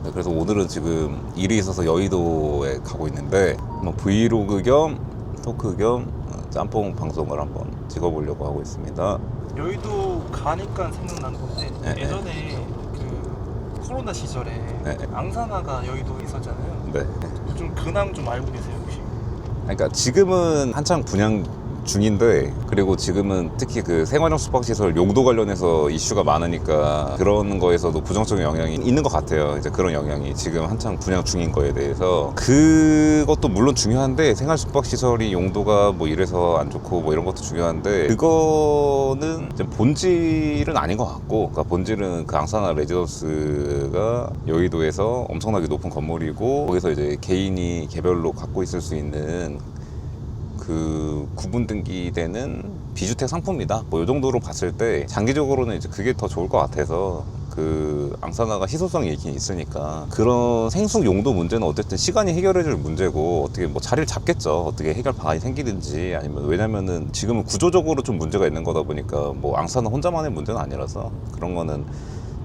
네, 그래서 오늘은 지금 일이 있어서 여의도에 가고 있는데 한번 브이로그 겸 토크 겸 짬뽕 방송을 한번 찍어보려고 하고 있습니다. 여의도 가니까 생각나는 건데 네, 예전에 그 코로나 시절에 네. 앙사나가 여의도에 있었잖아요. 네. 좀 근황 좀 알고 계세요 혹시? 그러니까 지금은 한창 분양 중인데, 그리고 지금은 특히 그 생활형 숙박시설 용도 관련해서 이슈가 많으니까 그런 거에서도 부정적인 영향이 있는 것 같아요. 이제 그런 영향이 지금 한창 분양 중인 거에 대해서. 그것도 물론 중요한데, 생활 숙박시설이 용도가 뭐 이래서 안 좋고 뭐 이런 것도 중요한데, 그거는 이제 본질은 아닌 것 같고, 그러니까 본질은 그 앙사나 레지던스가 여의도에서 엄청나게 높은 건물이고, 거기서 이제 개인이 개별로 갖고 있을 수 있는 그 구분 등기되는 비주택 상품이다. 뭐 이 정도로 봤을 때 장기적으로는 이제 그게 더 좋을 것 같아서, 그 앙사나가 희소성이 있긴 있으니까. 그런 생숙 용도 문제는 어쨌든 시간이 해결해줄 문제고, 어떻게 뭐 자리를 잡겠죠. 어떻게 해결 방안이 생기든지. 아니면, 왜냐면은 지금은 구조적으로 좀 문제가 있는 거다 보니까 뭐 앙사나 혼자만의 문제는 아니라서 그런 거는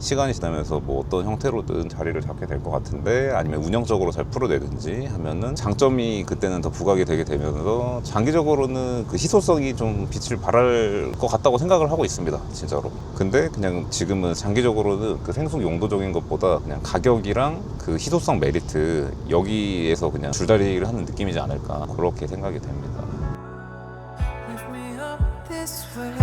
시간이 지나면서 뭐 어떤 형태로든 자리를 잡게 될 것 같은데, 아니면 운영적으로 잘 풀어내든지 하면은 장점이 그때는 더 부각이 되게 되면서 장기적으로는 그 희소성이 좀 빛을 발할 것 같다고 생각을 하고 있습니다, 진짜로. 근데 그냥 지금은 장기적으로는 그 생숙 용도적인 것보다 그냥 가격이랑 그 희소성 메리트, 여기에서 그냥 줄다리기를 하는 느낌이지 않을까, 그렇게 생각이 됩니다. Lift me up this way.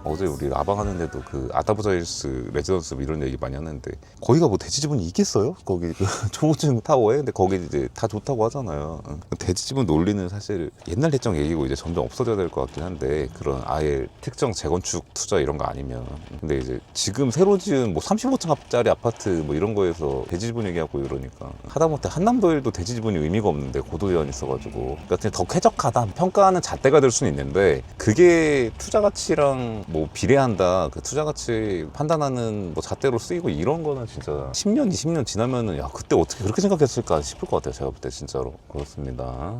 어제 우리 라방 하는데도 그 아다부자힐스 레지던스 뭐 이런 얘기 많이 하는데, 거기가 뭐 대지 지분이 있겠어요? 거기 그 초고층 타워에. 근데 거기 이제 다 좋다고 하잖아요. 대지 지분 논리는 사실 옛날 예정 얘기고 이제 점점 없어져야 될 것 같긴 한데, 그런 아예 특정 재건축 투자 이런 거 아니면. 근데 이제 지금 새로 지은 뭐 35층짜리 아파트 뭐 이런 거에서 대지 지분 얘기하고 이러니까, 하다못해 한남도일도 대지 지분이 의미가 없는데 고도 제한이 있어가지고, 그러니까 그냥 더 쾌적하다 평가하는 잣대가 될 수는 있는데, 그게 투자 가치랑 뭐 비례한다, 그 투자 가치 판단하는 뭐 잣대로 쓰이고 이런 거는 진짜 10년 20년 지나면은, 야 그때 어떻게 그렇게 생각했을까 싶을 것 같아요, 제가 볼 때. 진짜로 그렇습니다.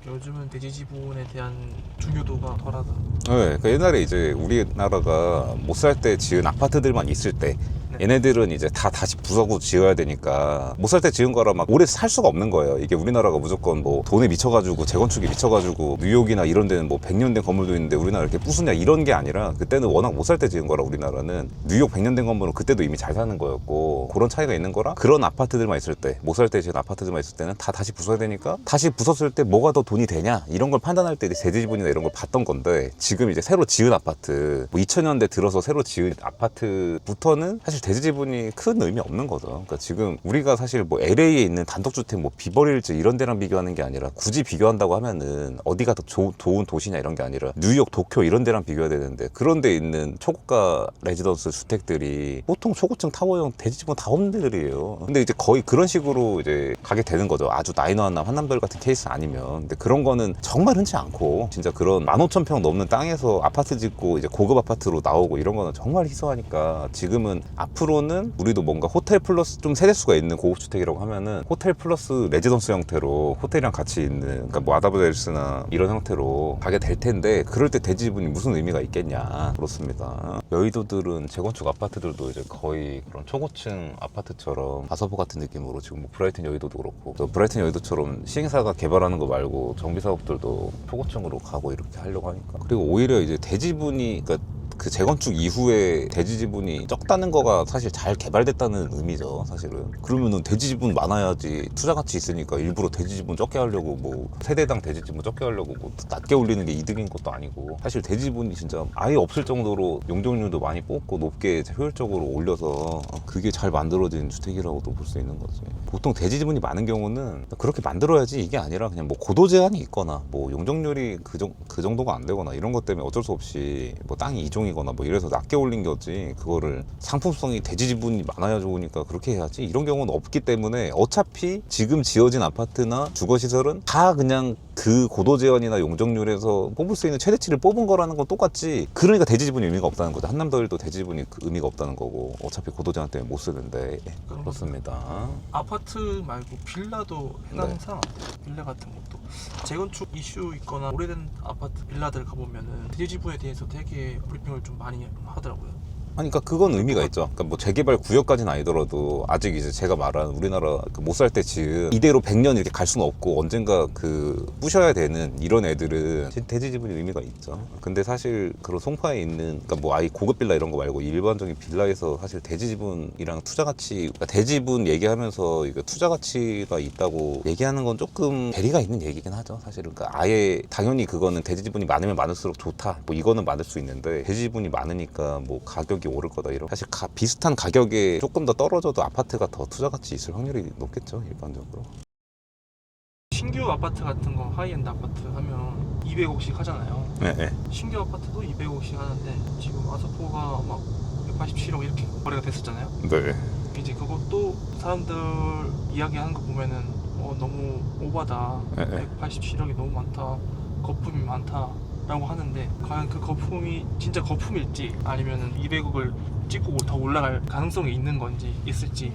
요즘은 대지 지분에 대한 중요도가 덜하다. 네, 그러니까 옛날에 이제 우리나라가 못 살 때 지은 아파트들만 있을 때, 네. 얘네들은 이제 다 다시 부서고 지어야 되니까 못 살 때 지은 거라 막 오래 살 수가 없는 거예요. 이게 우리나라가 무조건 뭐 돈에 미쳐가지고 재건축에 미쳐가지고 뉴욕이나 이런 데는 뭐 100년 된 건물도 있는데 우리나라 이렇게 부수냐 이런 게 아니라, 그때는 워낙 못 살 때 지은 거라 우리나라는. 뉴욕 100년 된 건물은 그때도 이미 잘 사는 거였고, 그런 차이가 있는 거라, 그런 아파트들만 있을 때, 못 살 때 지은 아파트들만 있을 때는 다 다시 부숴야 되니까, 다시 부쉈을 때 뭐가 더 돈이 되냐 이런 걸 판단할 때 대지 지분이나 이런 걸 봤던 건데, 지금 이제 새로 지은 아파트, 뭐 2000년대 들어서 새로 지은 아파트부터는 사실 대지 지분이 큰 의미 없는 거죠. 그러니까 지금 우리가 사실 뭐 LA에 있는 단독주택 뭐 비버릴즈 이런 데랑 비교하는 게 아니라, 굳이 비교한다고 하면은 어디가 더 좋은 도시냐 이런 게 아니라 뉴욕, 도쿄 이런 데랑 비교해야 되는데, 그런 데 있는 초고가 레지던스 주택들이 보통 초고층 타워형 대지 지분 다 없는 데들이에요. 근데 이제 거의 그런 식으로 이제 가게 되는 거죠. 아주 나이너한남 한남별 같은 케이스 아니면. 근데 그런 거는 정말 흔치 않고, 진짜 그런 15,000평 넘는 땅에서 아파트 짓고 이제 고급 아파트로 나오고 이런 거는 정말 희소하니까, 지금은 앞으로는 우리도 뭔가 호텔 플러스 좀 세대수가 있는 고급주택이라고 하면은 호텔 플러스 레지던스 형태로 호텔이랑 같이 있는, 그러니까 뭐 아다브델스나 이런 형태로 가게 될 텐데, 그럴 때 대지 지분이 무슨 의미가 있겠냐. 그렇습니다. 여의도들은 재건축 아파트들도 이제 거의 그런 초고층 아파트처럼 다서버 같은 느낌으로, 지금 뭐 브라이튼 여의도도 그렇고, 또 브라이튼 여의도처럼 시행사가 개발하는 거 말고 정비 사업들도 초고층으로 가고 이렇게 하려고 하니까. 그리고 오히려 이제 대지분이, 그러니까 그 재건축 이후에 대지 지분이 적다는 거가 사실 잘 개발됐다는 의미죠, 사실은. 그러면은 대지 지분 많아야지 투자 가치 있으니까 일부러 대지 지분 적게 하려고, 뭐 세대당 대지 지분 적게 하려고 뭐 낮게 올리는 게 이득인 것도 아니고, 사실 대지 지분이 진짜 아예 없을 정도로 용적률도 많이 뽑고 높게 효율적으로 올려서 그게 잘 만들어진 주택이라고도 볼 수 있는 거지. 보통 대지 지분이 많은 경우는 그렇게 만들어야지 이게 아니라, 그냥 뭐 고도 제한이 있거나 뭐 용적률이 그 정도가 안 되거나 이런 것 때문에 어쩔 수 없이 뭐 땅이 이종이거나 뭐 이래서 낮게 올린 거지, 그거를 상품성이 대지 지분이 많아야 좋으니까 그렇게 해야지 이런 경우는 없기 때문에, 어차피 지금 지어진 아파트나 주거시설은 다 그냥 그 고도 제한이나 용적률에서 뽑을 수 있는 최대치를 뽑은 거라는 건 똑같지. 그러니까 대지 지분이 의미가 없다는 거죠. 한남더일도 대지 지분이 의미가 없다는 거고, 어차피 고도 제한 때문에 못 쓰는데. 그렇습니다. 아파트 말고 빌라도 해당상 빌라 같은 것도 재건축 이슈 있거나 오래된 아파트 빌라들 가보면은 대지 지분에 대해서 되게 브리핑을 좀 많이 하더라고요. 아니, 그러니까 그건 의미가 있죠. 그러니까 뭐 재개발 구역까지는 아니더라도 아직 이제 제가 말한 우리나라 못 살 때 지은 이대로 100년 이렇게 갈 수는 없고 언젠가 그 부셔야 되는 이런 애들은 대지 지분이 의미가 있죠. 근데 사실 그런 송파에 있는 그러니까 뭐 아예 고급 빌라 이런 거 말고 일반적인 빌라에서 사실 대지 지분이랑 투자 가치 그러니까 대지분 얘기하면서 이거 투자 가치가 있다고 얘기하는 건 조금 괴리가 있는 얘기긴 하죠. 사실은 그러니까 아예 당연히 그거는 대지 지분이 많으면 많을수록 좋다. 뭐 이거는 많을 수 있는데 대지 지분이 많으니까 뭐 가격이 오를 거다 이런 사실 비슷한 가격에 조금 더 떨어져도 아파트가 더 투자 가치 있을 확률이 높겠죠 일반적으로. 신규 아파트 같은 거 하이엔드 아파트 하면 200억씩 하잖아요. 네. 신규 아파트도 200억씩 하는데 지금 아서포가 막 187억 이렇게 거래가 됐었잖아요. 네. 이제 그것도 사람들 이야기하는 거 보면은 너무 오바다. 네. 187억이 너무 많다. 거품이 많다라고 하는데 과연 그 거품이 진짜 거품일지 아니면은 200억을 찍고 더 올라갈 가능성이 있는 건지 있을지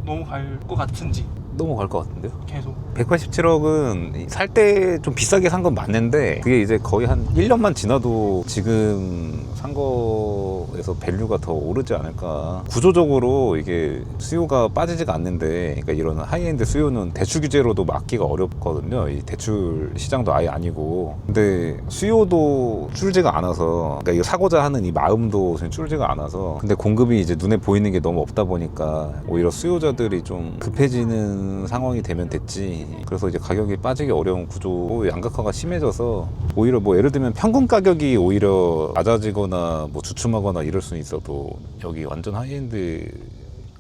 넘어갈 것 같은지 넘어갈 것 같은데요. 계속 187억은 살 때 좀 비싸게 산 건 맞는데 그게 이제 거의 한 1년만 지나도 지금 산 거에서 밸류가 더 오르지 않을까. 구조적으로 이게 수요가 빠지지가 않는데 그러니까 이런 하이엔드 수요는 대출 규제로도 막기가 어렵거든요. 이 대출 시장도 아예 아니고. 근데 수요도 줄지가 않아서 그러니까 이거 사고자 하는 이 마음도 줄지가 않아서 근데 공급이 이제 눈에 보이는 게 너무 없다 보니까 오히려 수요자들이 좀 급해지는 상황이 되면 됐지. 그래서 이제 가격이 빠지기 어려운 구조 양극화가 심해져서 오히려 뭐 예를 들면 평균 가격이 오히려 낮아지거나 뭐 주춤하거나 이럴 수는 있어도 여기 완전 하이엔드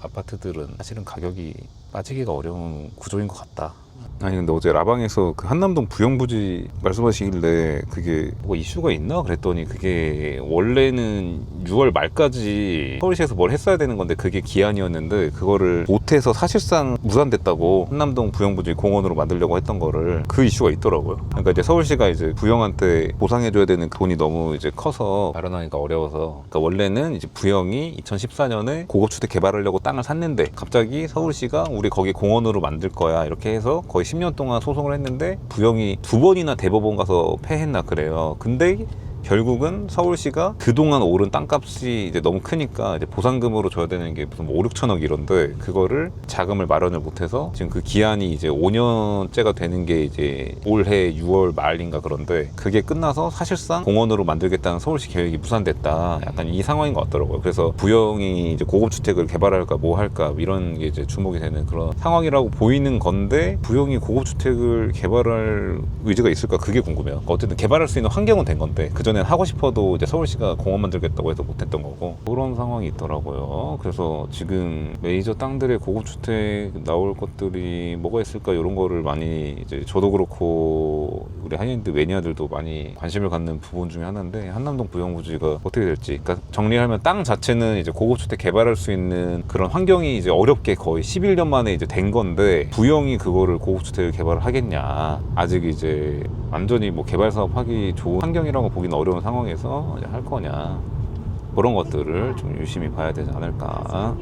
아파트들은 사실은 가격이 빠지기가 어려운 구조인 것 같다. 아니 근데 어제 라방에서 그 한남동 부영부지 말씀하시길래 그게 뭐가 이슈가 있나 그랬더니 그게 원래는 6월 말까지 서울시에서 뭘 했어야 되는 건데 그게 기한이었는데 그거를 못해서 사실상 무산됐다고. 한남동 부영부지 공원으로 만들려고 했던 거를 그 이슈가 있더라고요. 그러니까 이제 서울시가 이제 부영한테 보상해줘야 되는 돈이 너무 이제 커서 마련하기가 어려워서 그러니까 원래는 이제 부영이 2014년에 고급주택 개발하려고 땅을 샀는데 갑자기 서울시가 우리 거기 공원으로 만들 거야 이렇게 해서 거의 10년 동안 소송을 했는데 부영이 2번이나 대법원 가서 패했나 그래요. 근데 결국은 서울시가 그동안 오른 땅값이 이제 너무 크니까 이제 보상금으로 줘야 되는 게 무슨 뭐 5, 6천억 이런데 그거를 자금을 마련을 못해서 지금 그 기한이 이제 5년째가 되는 게 이제 올해 6월 말인가 그런데 그게 끝나서 사실상 공원으로 만들겠다는 서울시 계획이 무산됐다. 약간 이 상황인 것 같더라고요. 그래서 부영이 이제 고급주택을 개발할까 뭐 할까 이런 게 이제 주목이 되는 그런 상황이라고 보이는 건데 부영이 고급주택을 개발할 의지가 있을까 그게 궁금해요. 어쨌든 개발할 수 있는 환경은 된 건데 그전엔 하고 싶어도 이제 서울시가 공원 만들겠다고 해서 못했던 거고 그런 상황이 있더라고요. 그래서 지금 메이저 땅들의 고급주택 나올 것들이 뭐가 있을까 이런 거를 많이 이제 저도 그렇고 우리 하이엔드 매니아들도 많이 관심을 갖는 부분 중에 하나인데 한남동 부영부지가 어떻게 될지. 그러니까 정리하면 땅 자체는 이제 고급주택 개발할 수 있는 그런 환경이 이제 어렵게 거의 11년 만에 이제 된 건데 부영이 그거를 고급주택을 개발을 하겠냐. 아직 이제 완전히 뭐 개발 사업 하기 좋은 환경이라고 보기는 어려운 상황에서 이제 할 거냐. 그런 것들을 좀 유심히 봐야 되지 않을까.